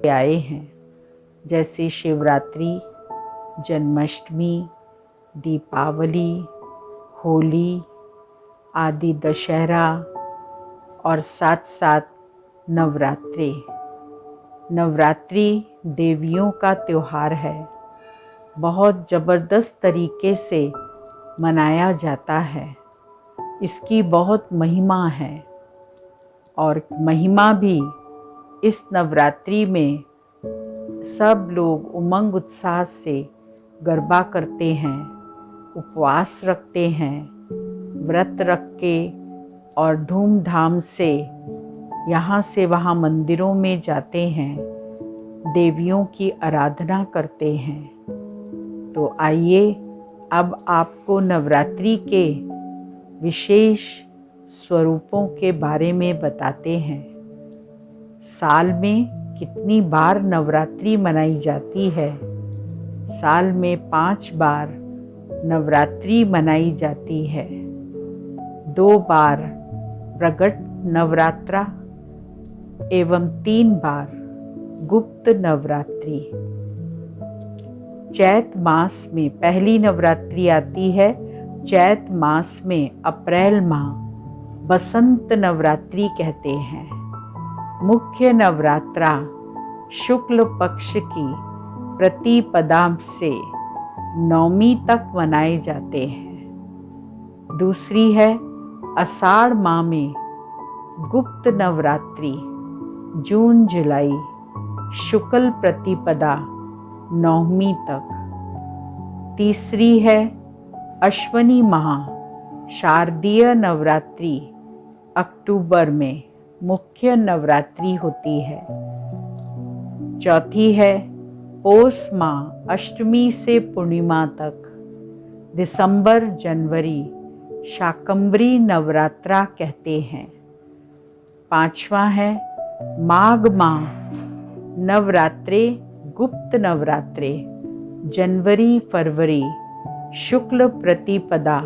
आए हैं, जैसे शिवरात्रि, जन्माष्टमी, दीपावली, होली आदि, दशहरा और साथ साथ नवरात्रि। नवरात्रि देवियों का त्योहार है, बहुत ज़बरदस्त तरीके से मनाया जाता है। इसकी बहुत महिमा है और महिमा भी इस नवरात्रि में सब लोग उमंग उत्साह से गरबा करते हैं, उपवास रखते हैं, व्रत रख के और धूमधाम से यहाँ से वहाँ मंदिरों में जाते हैं, देवियों की आराधना करते हैं। तो आइए अब आपको नवरात्रि के विशेष स्वरूपों के बारे में बताते हैं। साल में कितनी बार नवरात्रि मनाई जाती है? साल में 5 बार नवरात्रि मनाई जाती है। 2 बार प्रगट नवरात्रा एवं 3 बार गुप्त नवरात्रि। चैत मास में पहली नवरात्रि आती है। चैत मास में अप्रैल माह बसंत नवरात्रि कहते हैं। मुख्य नवरात्रा शुक्ल पक्ष की प्रतिपदा से नवमी तक मनाए जाते हैं। दूसरी है आषाढ़ माह में गुप्त नवरात्रि, जून जुलाई शुक्ल प्रतिपदा नवमी तक। तीसरी है अश्वनी माह शारदीय नवरात्रि, अक्टूबर में मुख्य नवरात्रि होती है। चौथी है पौष माह अष्टमी से पूर्णिमा तक, दिसंबर जनवरी शाकंभरी नवरात्रा कहते हैं। 5वां है माघ माह नवरात्रे, गुप्त नवरात्रे, जनवरी फरवरी शुक्ल प्रतिपदा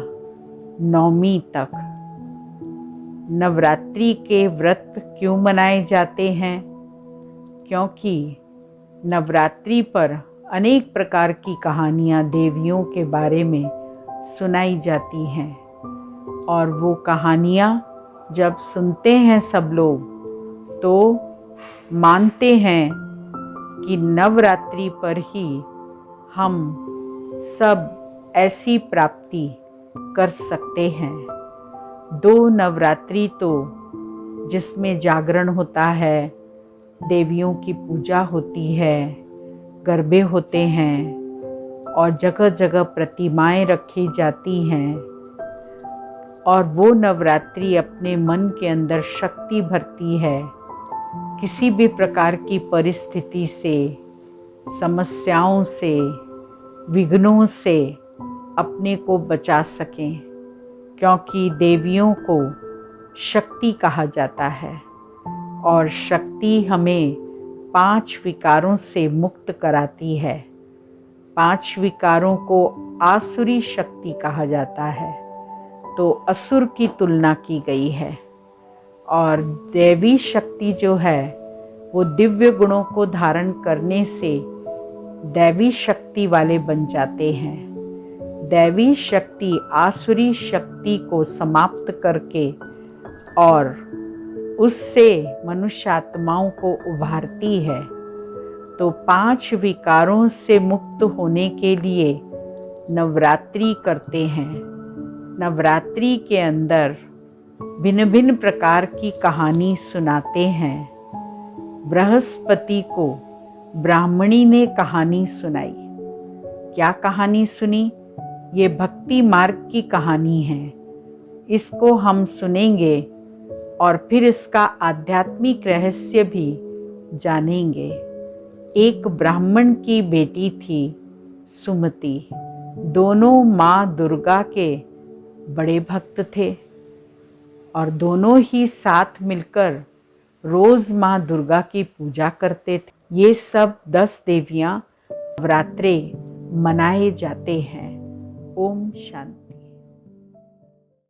नवमी तक। नवरात्रि के व्रत क्यों मनाए जाते हैं? क्योंकि नवरात्रि पर अनेक प्रकार की कहानियाँ देवियों के बारे में सुनाई जाती हैं और वो कहानियाँ जब सुनते हैं सब लोग तो मानते हैं कि नवरात्रि पर ही हम सब ऐसी प्राप्ति कर सकते हैं। 2 नवरात्रि तो जिसमें जागरण होता है, देवियों की पूजा होती है, गरबे होते हैं और जगह जगह प्रतिमाएं रखी जाती हैं और वो नवरात्रि अपने मन के अंदर शक्ति भरती है। किसी भी प्रकार की परिस्थिति से, समस्याओं से, विघ्नों से अपने को बचा सकें, क्योंकि देवियों को शक्ति कहा जाता है और शक्ति हमें 5 विकारों से मुक्त कराती है। 5 विकारों को आसुरी शक्ति कहा जाता है, तो असुर की तुलना की गई है और देवी शक्ति जो है वो दिव्य गुणों को धारण करने से दैवी शक्ति वाले बन जाते हैं। दैवी शक्ति आसुरी शक्ति को समाप्त करके और उससे मनुष्य आत्माओं को उभारती है। तो 5 विकारों से मुक्त होने के लिए नवरात्रि करते हैं। नवरात्रि के अंदर भिन्न भिन्न प्रकार की कहानी सुनाते हैं। बृहस्पति को ब्राह्मणी ने कहानी सुनाई। क्या कहानी सुनी? ये भक्ति मार्ग की कहानी है। इसको हम सुनेंगे और फिर इसका आध्यात्मिक रहस्य भी जानेंगे। एक ब्राह्मण की बेटी थी सुमति। दोनों माँ दुर्गा के बड़े भक्त थे और दोनों ही साथ मिलकर रोज माँ दुर्गा की पूजा करते थे। ये सब 10 देवियाँ नवरात्रे मनाए जाते हैं। ओम शांति।